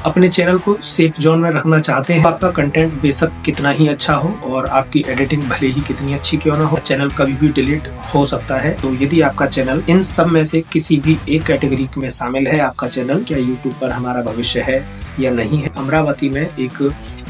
अपने चैनल को safe zone में रखना चाहते हैं। आपका कंटेंट बेशक कितना ही अच्छा हो और आपकी एडिटिंग भले ही कितनी अच्छी क्यों ना हो, चैनल कभी भी डिलीट हो सकता है। तो यदि आपका चैनल इन सब में से किसी भी एक कैटेगरी में शामिल है, आपका चैनल क्या यूट्यूब पर हमारा भविष्य है या नहीं है। अमरावती में एक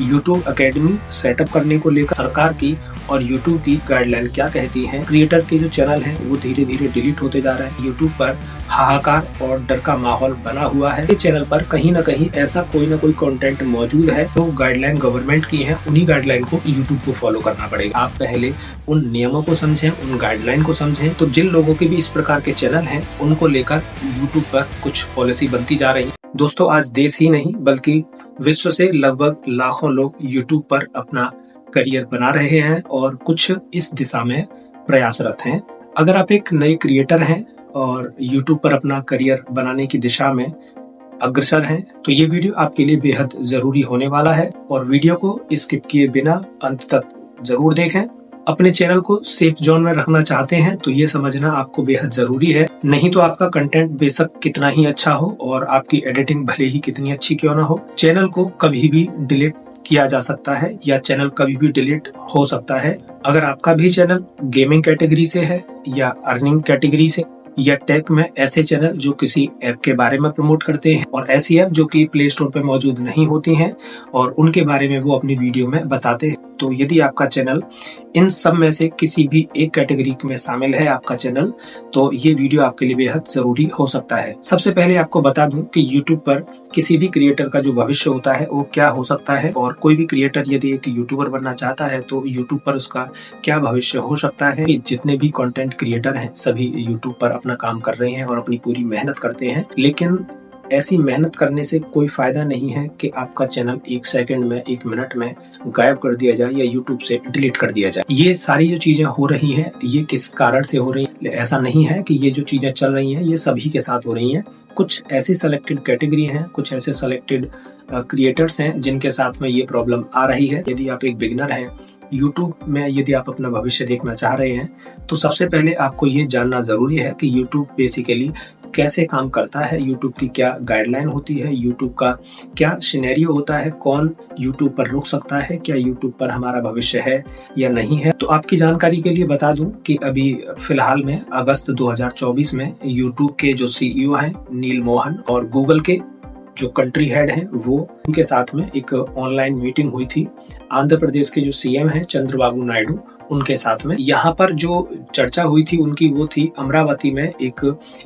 यूट्यूब एकेडमी सेटअप करने को लेकर सरकार की और यूट्यूब की गाइडलाइन क्या कहती है। क्रिएटर के जो चैनल हैं वो धीरे धीरे डिलीट होते जा रहे हैं। यूट्यूब पर हाहाकार और डर का माहौल बना हुआ है। इस चैनल पर कहीं ना कहीं ऐसा कोई ना कोई कंटेंट मौजूद है जो गाइडलाइन गवर्नमेंट की है, उन्हीं गाइडलाइन को यूट्यूब को फॉलो करना पड़ेगा। आप पहले उन नियमों को समझें, उन गाइडलाइन को समझें। तो जिन लोगों के भी इस प्रकार के चैनल हैं उनको लेकर यूट्यूब पर कुछ पॉलिसी बनती जा रही है। दोस्तों, आज देश ही नहीं बल्कि विश्व से लगभग लाखों लोग यूट्यूब पर अपना करियर बना रहे हैं और कुछ इस दिशा में प्रयासरत हैं। अगर आप एक नए क्रिएटर हैं और यूट्यूब पर अपना करियर बनाने की दिशा में अग्रसर हैं तो ये वीडियो आपके लिए बेहद जरूरी होने वाला है और वीडियो को स्किप किए बिना अंत तक जरूर देखें। अपने चैनल को सेफ जोन में रखना चाहते हैं तो ये समझना आपको बेहद जरूरी है। नहीं तो आपका कंटेंट बेशक कितना ही अच्छा हो और आपकी एडिटिंग भले ही कितनी अच्छी क्यों ना हो, चैनल को कभी भी डिलीट किया जा सकता है या चैनल कभी भी डिलीट हो सकता है। अगर आपका भी चैनल गेमिंग कैटेगरी से है या अर्निंग कैटेगरी से या टेक में ऐसे चैनल जो किसी ऐप के बारे में प्रमोट करते हैं और ऐसी ऐप जो कि प्ले स्टोर पे मौजूद नहीं होती हैं और उनके बारे में वो अपनी वीडियो में बताते हैं, तो यदि आपका चैनल इन सब में से किसी भी एक कैटेगरी में शामिल है आपका चैनल, तो ये वीडियो आपके लिए बेहद जरूरी हो सकता है। सबसे पहले आपको बता दूं कि YouTube पर किसी भी क्रिएटर का जो भविष्य होता है वो क्या हो सकता है और कोई भी क्रिएटर यदि एक यूट्यूबर बनना चाहता है तो YouTube पर उसका क्या भविष्य हो सकता है। जितने भी कंटेंट क्रिएटर हैं सभी YouTube पर अपना काम कर रहे हैं और अपनी पूरी मेहनत करते हैं, लेकिन ऐसी मेहनत करने से कोई फायदा नहीं है कि आपका चैनल एक सेकंड में, एक मिनट में गायब कर दिया जाए या यूट्यूब से डिलीट कर दिया जाए। ये सारी जो चीजें हो रही हैं ये किस कारण से हो रही हैं? ऐसा नहीं है कि ये जो चीजें चल रही हैं ये सभी के साथ हो रही हैं। कुछ ऐसी सेलेक्टेड कैटेगरी हैं, कुछ ऐसे सेलेक्टेड क्रिएटर्स हैं जिनके साथ में ये प्रॉब्लम आ रही है। यदि आप एक बिगिनर हैं यूट्यूब में, यदि आप अपना भविष्य देखना चाह रहे हैं तो सबसे पहले आपको ये जानना जरूरी है कि यूट्यूब बेसिकली कैसे काम करता है, यूट्यूब की क्या गाइडलाइन होती है, यूट्यूब का क्या सिनेरियो होता है, कौन यूट्यूब पर रुक सकता है, क्या यूट्यूब पर हमारा भविष्य है या नहीं है। तो आपकी जानकारी के लिए बता दूं कि अभी फिलहाल में अगस्त 2024 में यूट्यूब के जो सीईओ हैं नील मोहन और गूगल के जो कंट्री हेड हैं वो उनके साथ में एक ऑनलाइन मीटिंग हुई थी। आंध्र प्रदेश के जो सीएम हैं चंद्रबाबू नायडू, उनके साथ में यहाँ पर जो चर्चा हुई थी उनकी वो थी अमरावती में एक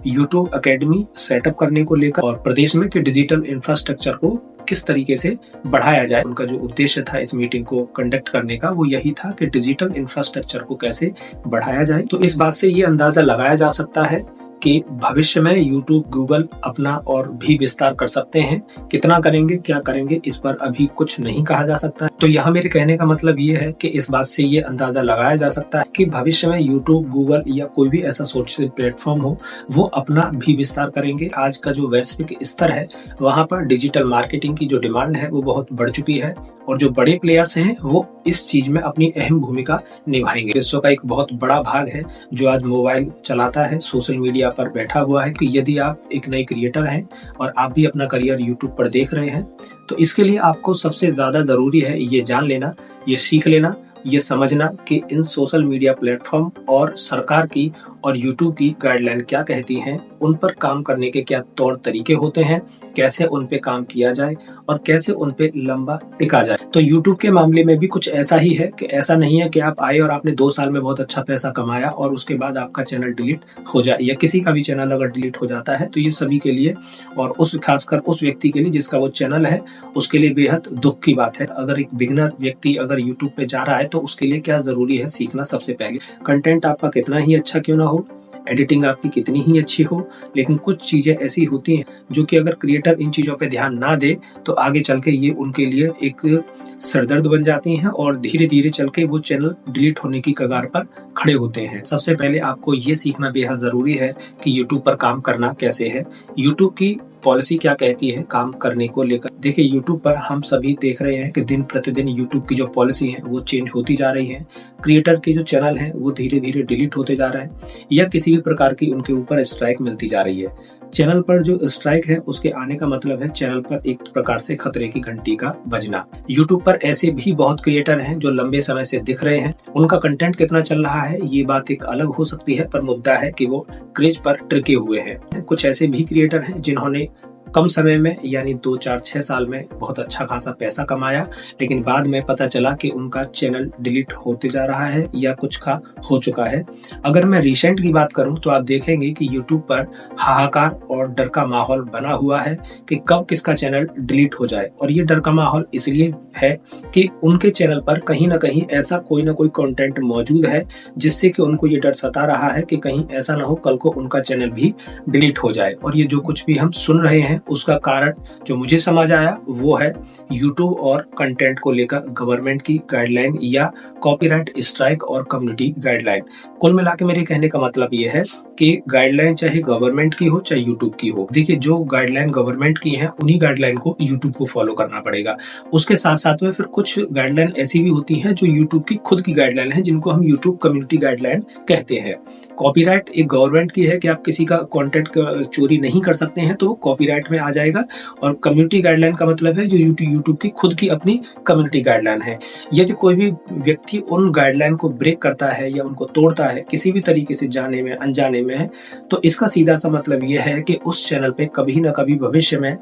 यूट्यूब एकेडमी सेटअप करने को लेकर और प्रदेश में कि डिजिटल इंफ्रास्ट्रक्चर को किस तरीके से बढ़ाया जाए। उनका जो उद्देश्य था इस मीटिंग को कंडक्ट करने का वो यही था कि डिजिटल इंफ्रास्ट्रक्चर को कैसे बढ़ाया जाए। तो इस बात से ये अंदाजा लगाया जा सकता है कि भविष्य में YouTube, गूगल अपना और भी विस्तार कर सकते हैं। कितना करेंगे, क्या करेंगे, इस पर अभी कुछ नहीं कहा जा सकता है। तो यहाँ मेरे कहने का मतलब ये है कि इस बात से ये अंदाजा लगाया जा सकता है कि भविष्य में YouTube, गूगल या कोई भी ऐसा सोशल प्लेटफॉर्म हो वो अपना भी विस्तार करेंगे। आज का जो वैश्विक स्तर है वहाँ पर डिजिटल मार्केटिंग की जो डिमांड है वो बहुत बढ़ चुकी है और जो बड़े प्लेयर्स हैं वो इस चीज में अपनी अहम भूमिका निभाएंगे। विश्व का एक बहुत बड़ा भाग है जो आज मोबाइल चलाता है, सोशल मीडिया पर बैठा हुआ है। कि यदि आप एक नए क्रिएटर हैं और आप भी अपना करियर यूट्यूब पर देख रहे हैं तो इसके लिए आपको सबसे ज्यादा जरूरी है ये जान लेना, ये सीख लेना, ये समझना कि इन सोशल मीडिया प्लेटफॉर्म और सरकार की और यूट्यूब की गाइडलाइन क्या कहती हैं, उन पर काम करने के क्या तौर तरीके होते हैं, कैसे उन पे काम किया जाए और कैसे उन पे लंबा टिका जाए। तो यूट्यूब के मामले में भी कुछ ऐसा ही है कि ऐसा नहीं है कि आप आए और आपने 2 साल में बहुत अच्छा पैसा कमाया और उसके बाद आपका चैनल डिलीट हो जाए, या किसी का भी चैनल अगर डिलीट हो जाता है तो ये सभी के लिए और उस खासकर उस व्यक्ति के लिए जिसका वो चैनल है उसके लिए बेहद दुख की बात है। अगर एक बिगिनर व्यक्ति अगर यूट्यूब पे जा रहा है तो उसके लिए क्या जरूरी है सीखना। सबसे पहले कंटेंट आपका कितना ही अच्छा क्यों ना हो, एडिटिंग आपकी कितनी ही अच्छी हो, लेकिन कुछ चीजें ऐसी होती हैं जो कि अगर क्रिएटर इन चीजों पे ध्यान ना दे तो आगे चल के ये उनके लिए एक सरदर्द बन जाती हैं और धीरे धीरे चल के वो चैनल डिलीट होने की कगार पर खड़े होते हैं। सबसे पहले आपको ये सीखना बेहद जरूरी है कि यूट्यूब पर काम करना कैसे है, यूट्यूब की पॉलिसी क्या कहती है काम करने को लेकर। देखिए यूट्यूब पर हम सभी देख रहे हैं कि दिन प्रतिदिन यूट्यूब की जो पॉलिसी है वो चेंज होती जा रही है। क्रिएटर के जो चैनल हैं वो धीरे धीरे डिलीट होते जा रहे हैं या किसी भी प्रकार की उनके ऊपर स्ट्राइक मिलती जा रही है। चैनल पर जो स्ट्राइक है उसके आने का मतलब है चैनल पर एक प्रकार से खतरे की घंटी का बजना। यूट्यूब पर ऐसे भी बहुत क्रिएटर हैं जो लंबे समय से दिख रहे हैं, उनका कंटेंट कितना चल रहा है ये बात एक अलग हो सकती है, पर मुद्दा है कि वो क्रेज पर टिके हुए हैं। कुछ ऐसे भी क्रिएटर हैं जिन्होंने कम समय में यानी 2, 4, 6 साल में बहुत अच्छा खासा पैसा कमाया, लेकिन बाद में पता चला कि उनका चैनल डिलीट होते जा रहा है या कुछ का हो चुका है। अगर मैं रिसेंट की बात करूं तो आप देखेंगे कि यूट्यूब पर हाहाकार और डर का माहौल बना हुआ है कि कब किसका चैनल डिलीट हो जाए। और ये डर का माहौल इसलिए है कि उनके चैनल पर कहीं ना कहीं ऐसा कोई ना कोई कंटेंट मौजूद है जिससे कि उनको ये डर सता रहा है कि कहीं ऐसा ना हो कल को उनका चैनल भी डिलीट हो जाए। और ये जो कुछ भी हम सुन रहे हैं उसका कारण जो मुझे समझ आया वो है यूट्यूब और कंटेंट को लेकर गवर्नमेंट की गाइडलाइन या कॉपीराइट स्ट्राइक और कम्युनिटी गाइडलाइन। कुल मिला के मेरे कहने का मतलब ये है कि गाइडलाइन चाहे गवर्नमेंट की हो चाहे यूट्यूब की हो, देखिए जो गाइडलाइन गवर्नमेंट की है उन्हीं गाइडलाइन को यूट्यूब को फॉलो करना पड़ेगा। उसके साथ साथ में फिर कुछ गाइडलाइन ऐसी भी होती हैं जो यूट्यूब की खुद की गाइडलाइन है, जिनको हम यूट्यूब कम्युनिटी गाइडलाइन कहते हैं। कॉपीराइट एक गवर्नमेंट की है कि आप किसी का कंटेंट चोरी नहीं कर सकते हैं, तो वो कॉपीराइट में आ जाएगा। और कम्युनिटी गाइडलाइन का मतलब है जो यूट्यूब की खुद की अपनी कम्युनिटी गाइडलाइन है। यदि कोई भी व्यक्ति उन गाइडलाइन को ब्रेक करता है या उनको तोड़ता है किसी भी तरीके से, जाने में अनजाने में है, तो इसका सीधा सा मतलब यह है कि उस चैनल पे कभी ना कभी भविष्य में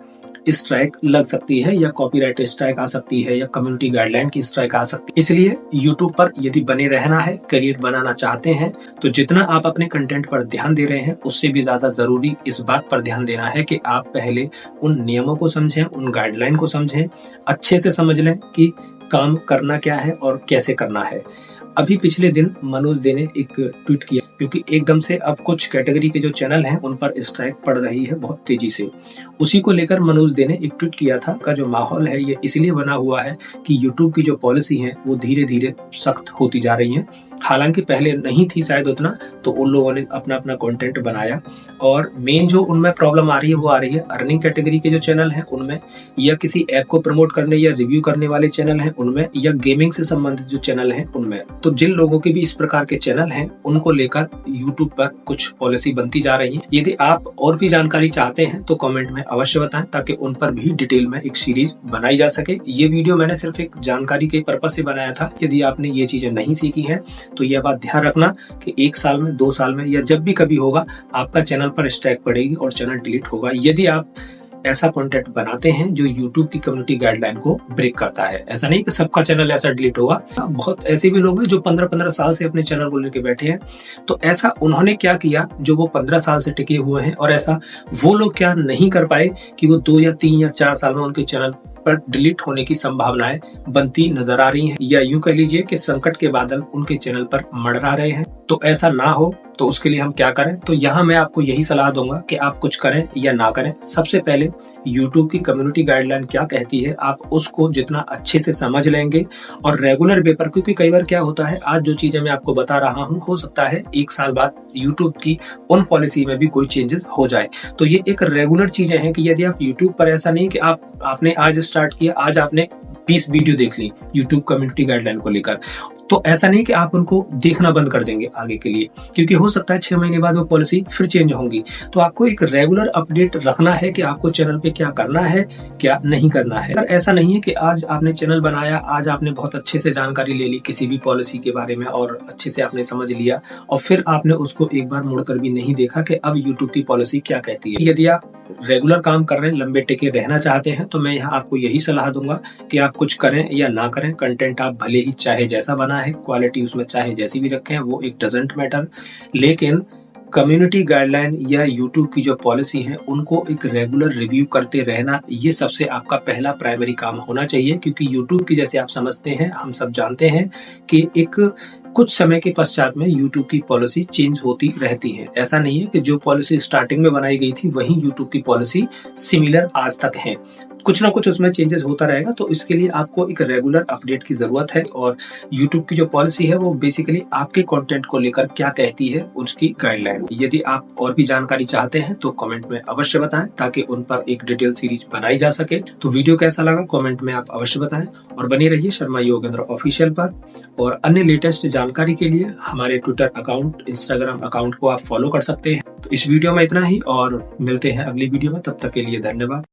स्ट्राइक लग सकती है या कॉपीराइट स्ट्राइक आ सकती है या कम्युनिटी गाइडलाइन की स्ट्राइक आ सकती है। इसलिए यूट्यूब पर यदि बने रहना है, करियर बनाना चाहते हैं, तो जितना आप अपने कंटेंट पर ध्यान दे रहे हैं उससे भी ज्यादा जरूरी इस बात पर ध्यान देना है कि आप पहले उन नियमों को समझें, उन गाइडलाइन को समझें, अच्छे से समझ लें कि काम करना क्या है और कैसे करना है। अभी पिछले दिन मनोज दे ने एक ट्वीट किया, क्योंकि एकदम से अब कुछ कैटेगरी के जो चैनल हैं उन पर स्ट्राइक पड़ रही है बहुत तेजी से। उसी को लेकर मनोज दे ने एक ट्वीट किया था का जो माहौल है ये इसलिए बना हुआ है कि यूट्यूब की जो पॉलिसी है वो धीरे धीरे सख्त होती जा रही है। हालांकि पहले नहीं थी शायद उतना, तो उन लोगों ने अपना अपना कंटेंट बनाया। और मेन जो उनमें प्रॉब्लम आ रही है वो आ रही है अर्निंग कैटेगरी के जो चैनल हैं उनमें, या किसी ऐप को प्रमोट करने या रिव्यू करने वाले चैनल हैं उनमें, या गेमिंग से संबंधित जो चैनल हैं उनमें। तो जिन लोगों के भी इस प्रकार के चैनल हैं उनको लेकर यूट्यूब पर कुछ पॉलिसी बनती जा रही है। यदि आप और भी जानकारी चाहते हैं तो कमेंट में अवश्य बताएं, ताकि उन पर भी डिटेल में एक सीरीज बनाई जा सके। ये वीडियो मैंने सिर्फ एक जानकारी के पर्पज से बनाया था। यदि आपने ये चीजें नहीं सीखी हैं तो यह बात ध्यान रखना कि 1 साल में, 2 साल में या जब भी कभी होगा आपका चैनल पर स्ट्राइक पड़ेगी और चैनल डिलीट होगा, यदि आप ऐसा कंटेंट बनाते हैं जो YouTube की कम्युनिटी गाइडलाइन को ब्रेक करता है। ऐसा नहीं कि सबका चैनल ऐसा डिलीट होगा। बहुत ऐसे भी लोग हैं जो 15-15 साल से अपने चैनल को लेके बैठे हैं। तो ऐसा उन्होंने क्या किया जो वो 15 साल से टिके हुए हैं, और ऐसा वो लोग क्या नहीं कर पाए कि वो 2 या 3 या 4 साल में उनके चैनल पर डिलीट होने की संभावनाएं बनती नजर आ रही हैं, या यूं कह लीजिए कि संकट के बादल उनके चैनल पर मंडरा रहे हैं। तो ऐसा ना हो तो उसके लिए हम क्या करें, तो यहाँ मैं आपको यही सलाह दूंगा कि आप कुछ करें या ना करें। सबसे पहले YouTube की कम्युनिटी गाइडलाइन क्या कहती है आप उसको जितना अच्छे से समझ लेंगे और रेगुलर पेपर, क्योंकि कई बार क्या होता है, आज जो चीजें मैं आपको बता रहा हूँ हो सकता है 1 साल बाद YouTube की उन पॉलिसी में भी कोई चेंजेस हो जाए। तो ये एक रेगुलर चीजें हैं कि यदि आप YouTube पर, ऐसा नहीं कि आपने आज स्टार्ट किया, आज आपने 20 वीडियो देख ली YouTube कम्युनिटी गाइडलाइन को लेकर, तो ऐसा नहीं कि आप उनको देखना बंद कर देंगे आगे के लिए, क्योंकि हो सकता है 6 महीने बाद वो पॉलिसी फिर चेंज होंगी। तो आपको एक रेगुलर अपडेट रखना है कि आपको चैनल पे क्या करना है, क्या नहीं करना है। ऐसा नहीं है कि आज आपने चैनल बनाया, आज आपने बहुत अच्छे से जानकारी ले ली किसी भी पॉलिसी के बारे में और अच्छे से आपने समझ लिया, और फिर आपने उसको एक बार मुड़कर भी नहीं देखा कि अब यूट्यूब की पॉलिसी क्या कहती है। यदि आप रेगुलर काम कर रहे हैं, लंबे टिके रहना चाहते हैं, तो मैं यहाँ आपको यही सलाह दूंगा कि आप कुछ करें या ना करें, कंटेंट आप भले ही चाहे जैसा बना है, क्वालिटी उसमें चाहे जैसी भी रखें, वो एक डजंट मैटर, लेकिन कम्युनिटी गाइडलाइन या YouTube की जो पॉलिसी है उनको एक रेगुलर रिव्यू करते रहना, ये सबसे आपका पहला प्राइमरी काम होना चाहिए। क्योंकि YouTube की, जैसे आप समझते हैं, हम सब जानते हैं कि एक कुछ समय के पश्चात में YouTube की पॉलिसी चेंज होती रहती है। ऐसा नहीं है कि जो पॉलिसी स्टार्टिंग में बनाई गई थी वही YouTube की पॉलिसी सिमिलर आज तक है। कुछ ना कुछ उसमें चेंजेस होता रहेगा। तो इसके लिए आपको एक रेगुलर अपडेट की जरूरत है और यूट्यूब की जो पॉलिसी है वो बेसिकली आपके कंटेंट को लेकर क्या कहती है उसकी गाइडलाइन। यदि आप और भी जानकारी चाहते हैं तो कमेंट में अवश्य बताएं ताकि उन पर एक डिटेल सीरीज बनाई जा सके। तो वीडियो कैसा लगा कमेंट में आप अवश्य बताएं और बने रहिए शर्मा योगेंद्र ऑफिशियल पर। और अन्य लेटेस्ट जानकारी के लिए हमारे ट्विटर अकाउंट, इंस्टाग्राम अकाउंट को आप फॉलो कर सकते हैं। तो इस वीडियो में इतना ही और मिलते हैं अगली वीडियो में, तब तक के लिए धन्यवाद।